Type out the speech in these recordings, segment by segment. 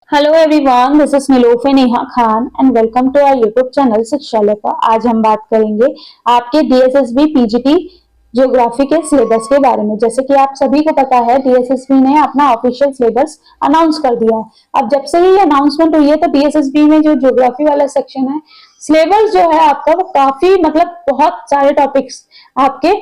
Hello everyone, this is Nilofer Neha Khan and welcome to our YouTube channel Shikshalaya पर। आज हम बात करेंगे आपके डीएसएसबी पीजीटी ज्योग्राफी के सिलेबस के बारे में। जैसे कि आप सभी को पता है, डीएसएसबी ने अपना ऑफिशियल सिलेबस अनाउंस कर दिया है। अब जब से ही अनाउंसमेंट हुई है तो डीएसएसबी में जो ज्योग्राफी वाला सेक्शन है, सिलेबस जो है आपका, वो काफी बहुत सारे टॉपिक्स आपके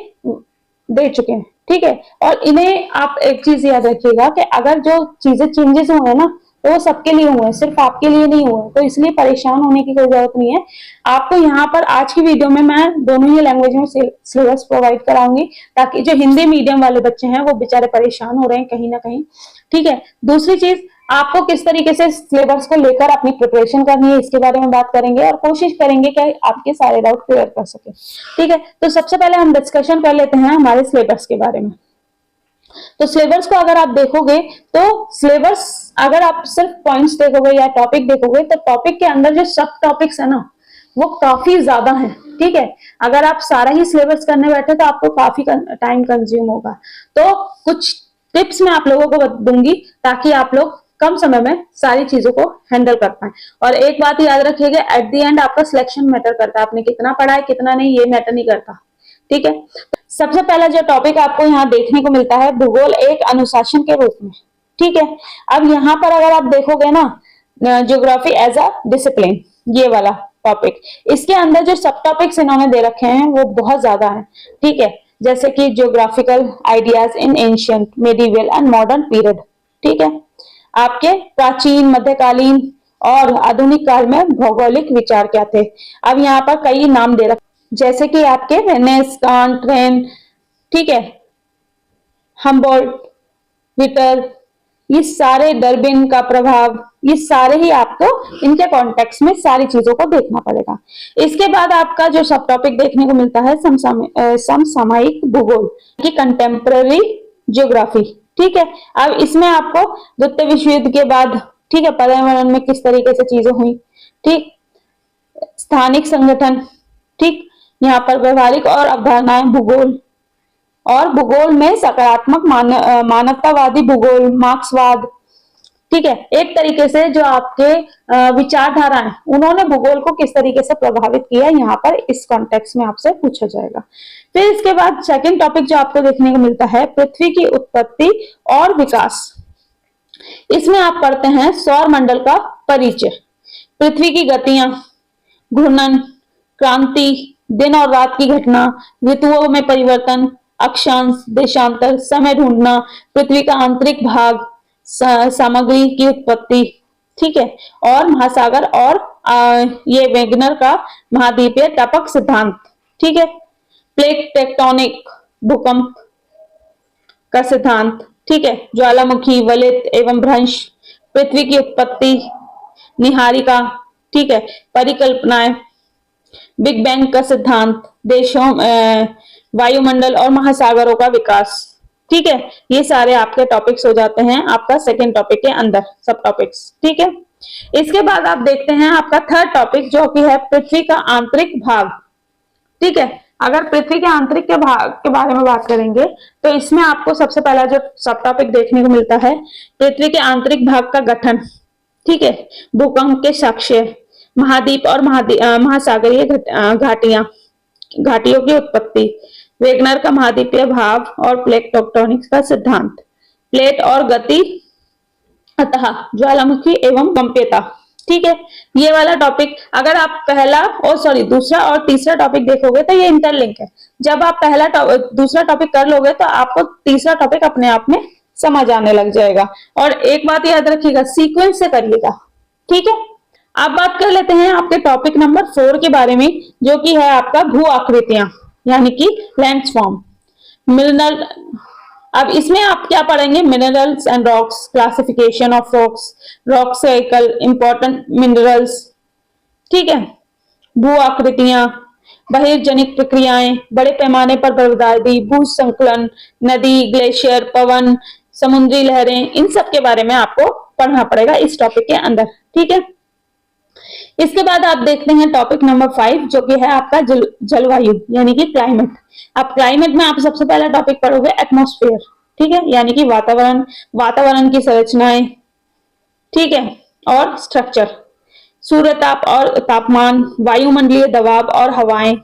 दे चुके हैं। ठीक है, और इन्हें आप एक चीज याद रखिएगा कि अगर जो चीजें चेंजेस हुए हैं ना, तो वो सबके लिए हुए हैं, सिर्फ आपके लिए नहीं हुए। तो इसलिए परेशान होने की कोई जरूरत नहीं है। आपको यहाँ पर आज की वीडियो में मैं दोनों ही लैंग्वेज में सिलेबस प्रोवाइड कराऊंगी, ताकि जो हिंदी मीडियम वाले बच्चे हैं वो बेचारे परेशान हो रहे हैं कहीं ना कहीं। ठीक है, दूसरी चीज, आपको किस तरीके से सिलेबस को लेकर अपनी प्रिपरेशन करनी है, इसके बारे में बात करेंगे और कोशिश करेंगे कि आपके सारे डाउट क्लियर कर सके। ठीक है, तो सबसे पहले हम डिस्कशन कर लेते हैं हमारे सिलेबस के बारे में। तो सिलेबस को अगर आप देखोगे, तो सिलेबस अगर आप सिर्फ पॉइंट्स देखोगे या टॉपिक देखोगे, तो टॉपिक के अंदर जो सब टॉपिक्स है ना, वो काफी ज्यादा है। ठीक है, अगर आप सारा ही सिलेबस करने बैठे तो आपको काफी टाइम कंज्यूम होगा। तो कुछ टिप्स मैं आप लोगों को दूंगी ताकि आप लोग कम समय में सारी चीजों को हैंडल कर पाए। और एक बात याद रखिएगा, एट द एंड आपका सिलेक्शन मैटर करता है। आपने कितना पढ़ा है कितना नहीं, ये मैटर नहीं करता। ठीक है, सबसे पहला जो टॉपिक आपको यहाँ देखने को मिलता है, भूगोल एक अनुशासन के रूप में। ठीक है, अब यहाँ पर अगर आप देखोगे ना, ज्योग्राफी एज अ डिसिप्लिन, ये वाला टॉपिक, इसके अंदर जो सब टॉपिक्स इन्होंने दे रखे हैं वो बहुत ज्यादा है। ठीक है, जैसे कि geographical ideas in ancient, medieval and modern period. ठीक है, आपके प्राचीन, मध्यकालीन और आधुनिक काल में भौगोलिक विचार क्या थे। अब यहाँ पर कई नाम दे रखे, जैसे कि आपके वेनेस, कांट, रेन, ठीक है, हम्बोल्ट, विटर, ये सारे, डरबिन का प्रभाव, ये सारे ही आपको इनके कॉन्टेक्स्ट में सारी चीजों को देखना पड़ेगा। इसके बाद आपका जो सब टॉपिक देखने को मिलता है, समसामयिक भूगोल की कंटेम्पररी ज्योग्राफी। ठीक है, अब इसमें आपको द्वितीय विश्व युद्ध के बाद, ठीक है, पर्यावरण में किस तरीके से चीजें हुई, ठीक, स्थानिक संगठन, ठीक, यहाँ पर व्यवहारिक और अवधारणाएं, भूगोल और भूगोल में सकारात्मक मानवतावादी भूगोल, मार्क्सवाद। ठीक है, एक तरीके से जो आपके विचारधारा है, उन्होंने भूगोल को किस तरीके से प्रभावित किया, यहाँ पर इस कॉन्टेक्स्ट में आपसे पूछा जाएगा। फिर इसके बाद सेकंड टॉपिक जो आपको देखने को मिलता है, पृथ्वी की उत्पत्ति और विकास। इसमें आप पढ़ते हैं सौर मंडल का परिचय, पृथ्वी की गतियां, घूर्णन, क्रांति, दिन और रात की घटना, ऋतुओं में परिवर्तन, अक्षांश, देशांतर, समय ढूंढना, पृथ्वी का आंतरिक भाग, सामग्री की उत्पत्ति। ठीक है, और महासागर और ये वेगनर का महाद्वीपीय टपक सिद्धांत। ठीक है, प्लेट टेक्टोनिक, भूकंप का सिद्धांत। ठीक है, ज्वालामुखी, वलित एवं भ्रंश, पृथ्वी की उत्पत्ति, निहारिका। ठीक है, परिकल्पनाएं, बिग बैंग का सिद्धांत, देशों, वायुमंडल और महासागरों का विकास। ठीक है, ये सारे आपके टॉपिक्स हो जाते हैं आपका सेकेंड टॉपिक के अंदर, सब टॉपिक्स। ठीक है, इसके बाद आप देखते हैं आपका थर्ड टॉपिक, जो कि है पृथ्वी का आंतरिक भाग। ठीक है, अगर पृथ्वी के आंतरिक के भाग के बारे में बात करेंगे, तो इसमें आपको सबसे पहला जो सब टॉपिक देखने को मिलता है, पृथ्वी के आंतरिक भाग का गठन। ठीक है, भूकंप के साक्ष्य, महाद्वीप और महासागरीय घाटियों की उत्पत्ति, वेगनर का महाद्वीपीय भाव और प्लेट टेक्टोनिक्स का सिद्धांत, प्लेट और गति, अतः ज्वालामुखी एवं कंप्यता। ठीक है, ये वाला टॉपिक अगर आप दूसरा और तीसरा टॉपिक देखोगे तो ये इंटरलिंक है। जब आप दूसरा टॉपिक कर लोगे तो आपको तीसरा टॉपिक अपने आप में समझ आने लग जाएगा। और एक बात याद रखिएगा, सीक्वेंस से करिएगा। ठीक है, अब बात कर लेते हैं आपके टॉपिक नंबर 4 के बारे में, जो कि है आपका भू आकृतियां, यानी कि लैंडफॉर्म, मिनरल। अब इसमें आप क्या पढ़ेंगे, minerals and rocks, classification of rocks, rock cycle, important minerals. ठीक है, भू आकृतियां, बहिर्जनिक प्रक्रियाएं, बड़े पैमाने पर बर्फबारी, भू संकलन, नदी, ग्लेशियर, पवन, समुद्री लहरें, इन सब के बारे में आपको पढ़ना पड़ेगा इस टॉपिक के अंदर। ठीक है, इसके बाद आप देखते हैं टॉपिक नंबर 5, जो कि है आपका जलवायु, यानी कि क्लाइमेट। अब क्लाइमेट में आप सबसे पहला टॉपिक पढ़ोगे एटमॉस्फेयर। ठीक है, यानी कि वातावरण की संरचनाएं। ठीक है, और स्ट्रक्चर, सूर्य ताप और तापमान, वायुमंडलीय दबाव और हवाएं,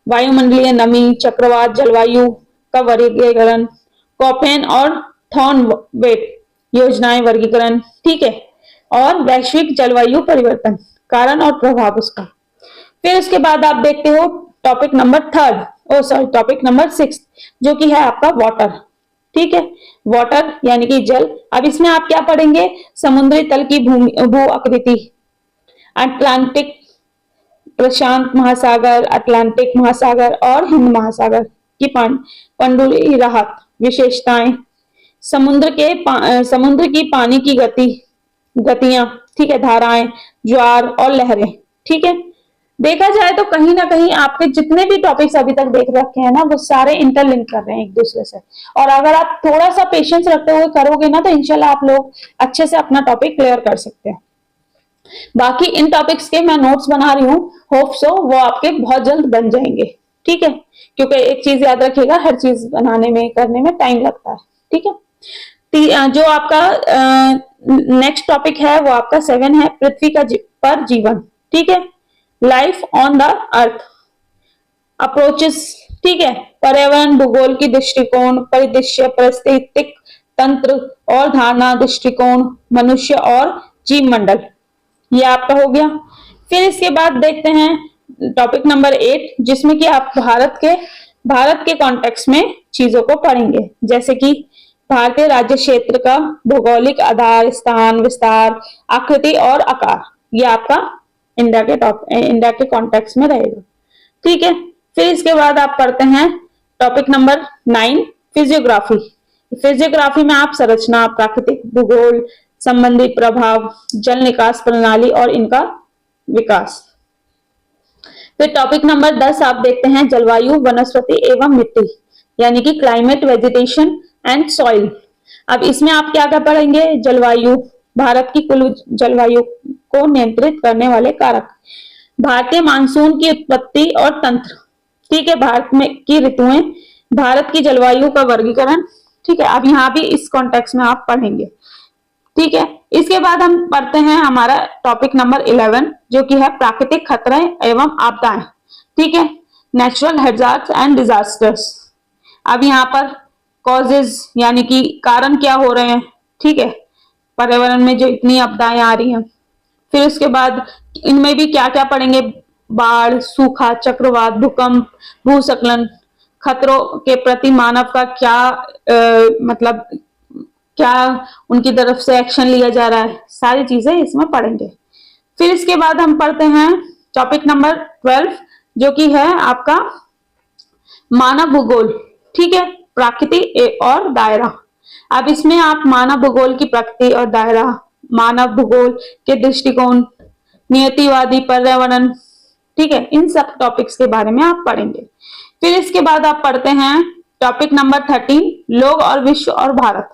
वायुमंडलीय नमी, चक्रवात, जलवायु का वर्गीकरण, कॉफेन और थॉर्नवेट योजनाएं वर्गीकरण, ठीक है, और वैश्विक जलवायु परिवर्तन, कारण और प्रभाव उसका। फिर उसके बाद आप देखते हो टॉपिक नंबर टॉपिक नंबर 6 जो कि है आपका वाटर, ठीक है, वाटर यानी कि जल। अब इसमें आप क्या पढ़ेंगे, समुद्री तल की भू आकृति, अटलांटिक, प्रशांत महासागर, अटलांटिक महासागर और हिंद महासागर की पंडुली राहत, विशेषताएं, समुद्र की पानी की गतियां, ठीक है, धाराएं, ज्वार और लहरें, ठीक है। देखा जाए तो कहीं ना कहीं आपके जितने भी टॉपिक्स अभी तक देख रखे हैं ना, वो सारे इंटरलिंक कर रहे हैं एक दूसरे से, और अगर आप थोड़ा सा पेशेंस रखते हुए करोगे ना तो इंशाल्लाह आप लोग अच्छे से अपना टॉपिक क्लियर कर सकते हैं। बाकी इन टॉपिक्स के मैं नोट्स बना रही हूँ, होप सो वो आपके बहुत जल्द बन जाएंगे, ठीक है, क्योंकि एक चीज याद रखिएगा, हर चीज बनाने में करने में टाइम लगता है, ठीक है। जो आपका नेक्स्ट टॉपिक है वो आपका 7 है, पृथ्वी पर जीवन, ठीक है, life on the earth, approaches, ठीक है, पर्यावरण भूगोल की दृष्टिकोण, परिदृश्य, पारिस्थितिक तंत्र और धारणा दृष्टिकोण, मनुष्य और जीव मंडल, ये आपका हो गया। फिर इसके बाद देखते हैं टॉपिक नंबर 8 जिसमें कि आप भारत के कॉन्टेक्स्ट में चीजों को पढ़ेंगे, जैसे कि भारतीय राज्य क्षेत्र का भौगोलिक आधार, स्थान, विस्तार, आकृति और आकार, ये आपका इंडिया के कॉन्टेक्स्ट में रहेगा, ठीक है। फिर इसके बाद आप पढ़ते हैं टॉपिक नंबर 9 फिजियोग्राफी। फिजियोग्राफी में आप संरचना, प्राकृतिक भूगोल संबंधी प्रभाव, जल निकास प्रणाली और इनका विकास। फिर टॉपिक नंबर 10 आप देखते हैं जलवायु, वनस्पति एवं मिट्टी, यानी कि क्लाइमेट, वेजिटेशन एंड सॉइल। अब इसमें आप क्या क्या पढ़ेंगे, जलवायु, भारत की कुल जलवायु को नियंत्रित करने वाले कारक, भारतीय मानसून की उत्पत्ति और तंत्र, ठीक है, भारत में की ऋतुएं, भारत की जलवायु का वर्गीकरण, ठीक है। अब यहाँ भी इस कॉन्टेक्स्ट में आप पढ़ेंगे, ठीक है। इसके बाद हम पढ़ते हैं हमारा टॉपिक नंबर 11 जो कि है प्राकृतिक खतरे एवं आपदाएं, ठीक है, नेचुरल हैजार्ड्स एंड डिजास्टर्स। अब यहाँ पर कॉजेज यानी कि कारण क्या हो रहे हैं, ठीक है, पर्यावरण में जो इतनी आपदाएं आ रही हैं। फिर उसके बाद इनमें भी क्या क्या पढ़ेंगे, बाढ़, सूखा, चक्रवात, भूकंप, भूस्खलन, खतरों के प्रति मानव का मतलब क्या उनकी तरफ से एक्शन लिया जा रहा है, सारी चीजें इसमें पढ़ेंगे। फिर इसके बाद हम पढ़ते हैं टॉपिक नंबर 12 जो कि है आपका मानव भूगोल, ठीक है, प्रकृति और दायरा। अब इसमें आप मानव भूगोल की प्रकृति और दायरा, मानव भूगोल के दृष्टिकोण, नियतिवादी पर्यावरण, ठीक है, इन सब टॉपिक्स के बारे में आप पढ़ेंगे। फिर इसके बाद आप पढ़ते हैं टॉपिक नंबर 13 लोग और विश्व और भारत,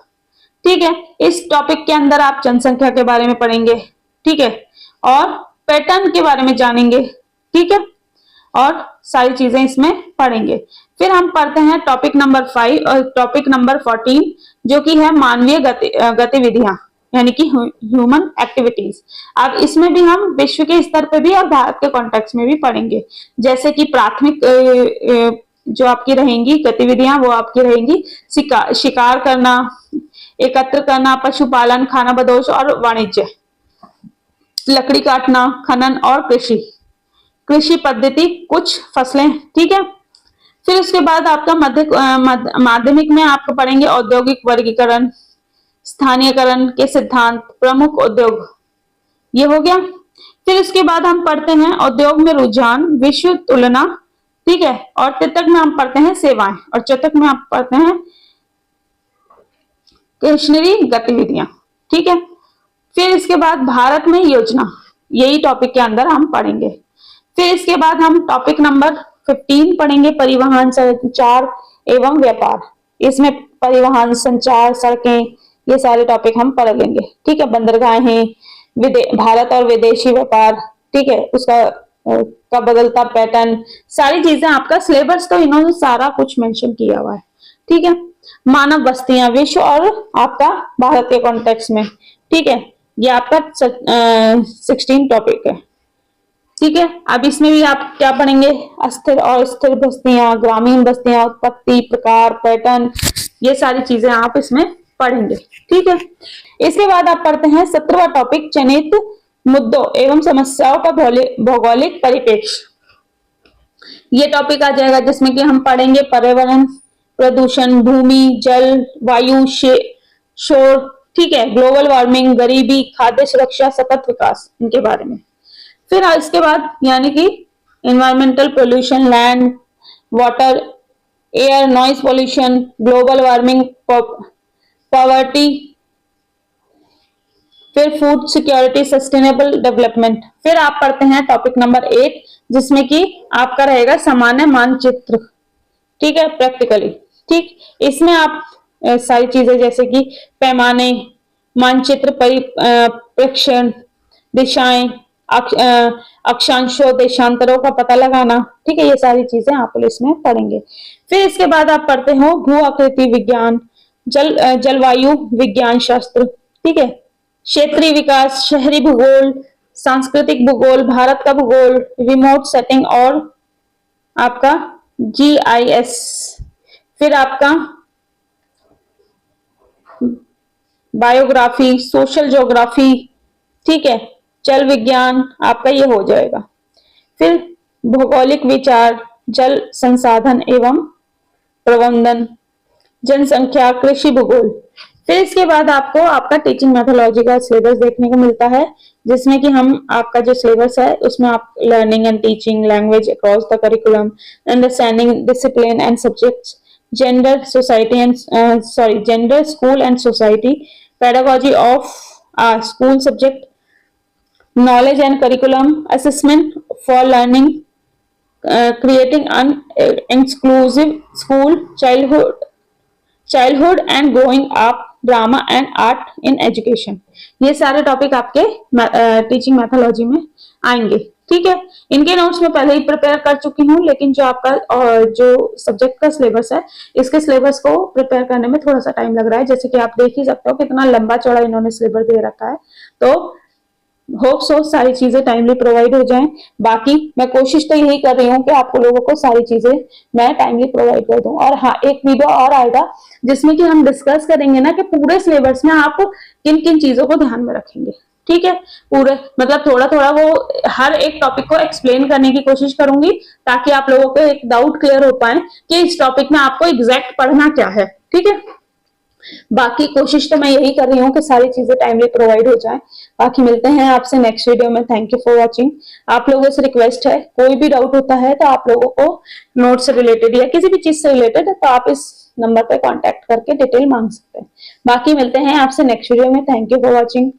ठीक है। इस टॉपिक के अंदर आप जनसंख्या के बारे में पढ़ेंगे, ठीक है, और पैटर्न के बारे में जानेंगे, ठीक है, और सारी चीजें इसमें पढ़ेंगे। फिर हम पढ़ते हैं टॉपिक नंबर 5 और टॉपिक नंबर 14 जो कि है मानवीय गतिविधियां यानी कि ह्यूमन एक्टिविटीज। अब इसमें भी हम विश्व के स्तर पे भी और भारत के कॉन्टेक्स्ट में भी पढ़ेंगे, जैसे कि प्राथमिक जो आपकी रहेंगी गतिविधियां वो आपकी रहेंगी शिकार करना, एकत्र करना, पशुपालन, खानाबदोश और वाणिज्य, लकड़ी काटना, खनन और कृषि पद्धति, कुछ फसलें, ठीक है। फिर उसके बाद आपका माध्यमिक में आपको पढ़ेंगे औद्योगिक वर्गीकरण, स्थानीयकरण के सिद्धांत, प्रमुख उद्योग, ये हो गया। फिर इसके बाद हम पढ़ते हैं उद्योग में रुझान, विश्व तुलना, ठीक है, और तृतीयक में हम पढ़ते हैं सेवाएं, और चतुर्थ में आप पढ़ते हैं स्टेशनरी गतिविधियां, ठीक है। फिर इसके बाद भारत में योजना, यही टॉपिक के अंदर हम पढ़ेंगे। फिर इसके बाद हम टॉपिक नंबर 15 पढ़ेंगे परिवहन, संचार एवं व्यापार। इसमें परिवहन, संचार, सड़कें, ये सारे टॉपिक हम पढ़ लेंगे, ठीक है, बंदरगाहें, भारत और विदेशी व्यापार, ठीक है, उसका का बदलता पैटर्न, सारी चीजें आपका सिलेबस तो इन्होंने सारा कुछ मेंशन किया हुआ है, ठीक है। मानव बस्तियां, विश्व और आपका भारत के कॉन्टेक्स्ट में, ठीक है, ये आपका 16 टॉपिक है। ठीक है, अब इसमें भी आप क्या पढ़ेंगे, अस्थिर और स्थिर बस्तियां, ग्रामीण बस्तियां, उत्पत्ति, प्रकार, पैटर्न, ये सारी चीजें आप इसमें पढ़ेंगे। ठीक है, इसके बाद आप पढ़ते हैं 17वां टॉपिक, चयनित मुद्दों एवं समस्याओं का भौगोलिक परिप्रेक्ष्य। ये टॉपिक आ जाएगा जिसमें कि हम पढ़ेंगे पर्यावरण, प्रदूषण, भूमि, जल, वायु, शोर, ठीक है, ग्लोबल वार्मिंग, गरीबी, खाद्य सुरक्षा, सतत विकास, इनके बारे में। फिर इसके बाद यानी कि environmental pollution, land, water, air, noise pollution, global warming, poverty, फिर फूड सिक्योरिटी, सस्टेनेबल डेवलपमेंट। फिर आप पढ़ते हैं टॉपिक नंबर 8 जिसमें कि आपका रहेगा सामान्य मानचित्र। ठीक है, प्रैक्टिकली। ठीक, इसमें आप सारी चीजें जैसे कि पैमाने, मानचित्र, परिप्रेक्षण, दिशाएं, अक्षांशों, देशांतरों का पता लगाना, ठीक है, ये सारी चीजें आप इसमें पढ़ेंगे। फिर इसके बाद आप पढ़ते हो भू आकृति विज्ञान, जलवायु विज्ञान शास्त्र, ठीक है, क्षेत्रीय विकास, शहरी भूगोल, सांस्कृतिक भूगोल, भारत का भूगोल, रिमोट सेटिंग और आपका GIS। फिर आपका बायोग्राफी, सोशल ज्योग्राफी, ठीक है, जल विज्ञान आपका ये हो जाएगा। फिर भौगोलिक विचार, जल संसाधन एवं प्रबंधन, जनसंख्या, कृषि भूगोल। फिर इसके बाद आपको आपका टीचिंग मेथोडोलॉजी का सिलेबस देखने को मिलता है जिसमें कि हम आपका जो सिलेबस है उसमें आप learning and teaching, language across the curriculum, understanding discipline and subjects, gender society and gender school and society, pedagogy of school subject, knowledge and curriculum, assessment for learning, creating an inclusive school, childhood and growing up, drama and art in education. ये सारे topic आपके teaching mythology में आएंगे। ठीक है, इनके notes में पहले ही प्रिपेयर कर चुकी हूँ, लेकिन जो आपका जो सब्जेक्ट का सिलेबस है इसके सिलेबस को प्रिपेयर करने में थोड़ा सा टाइम लग रहा है। जैसे कि आप देख ही सकते हो कितना लंबा चौड़ा इन्होंने सिलेबस दे रखा है। तो होप सो सारी चीजें टाइमली प्रोवाइड हो जाएं। बाकी मैं कोशिश तो यही कर रही हूँ कि आपको लोगों को सारी चीजें मैं टाइमली प्रोवाइड कर दूं। और हाँ, एक वीडियो और आएगा जिसमें कि हम डिस्कस करेंगे ना कि पूरे सिलेबस में आप किन किन चीजों को ध्यान में रखेंगे। ठीक है, पूरे मतलब थोड़ा थोड़ा वो हर एक टॉपिक को एक्सप्लेन करने की कोशिश करूंगी ताकि आप लोगों को एक डाउट क्लियर हो पाए कि इस टॉपिक में आपको एग्जैक्ट पढ़ना क्या है। ठीक है, बाकी कोशिश तो मैं यही कर रही हूँ कि सारी चीजें टाइमली प्रोवाइड हो जाए। बाकी मिलते हैं आपसे नेक्स्ट वीडियो में। Thank you for watching. आप लोगों से रिक्वेस्ट है, कोई भी डाउट होता है तो आप लोगों को नोट से रिलेटेड या किसी भी चीज से रिलेटेड तो आप इस नंबर पे कांटेक्ट करके डिटेल मांग सकते हैं। बाकी मिलते हैं आपसे नेक्स्ट वीडियो में। Thank you for watching.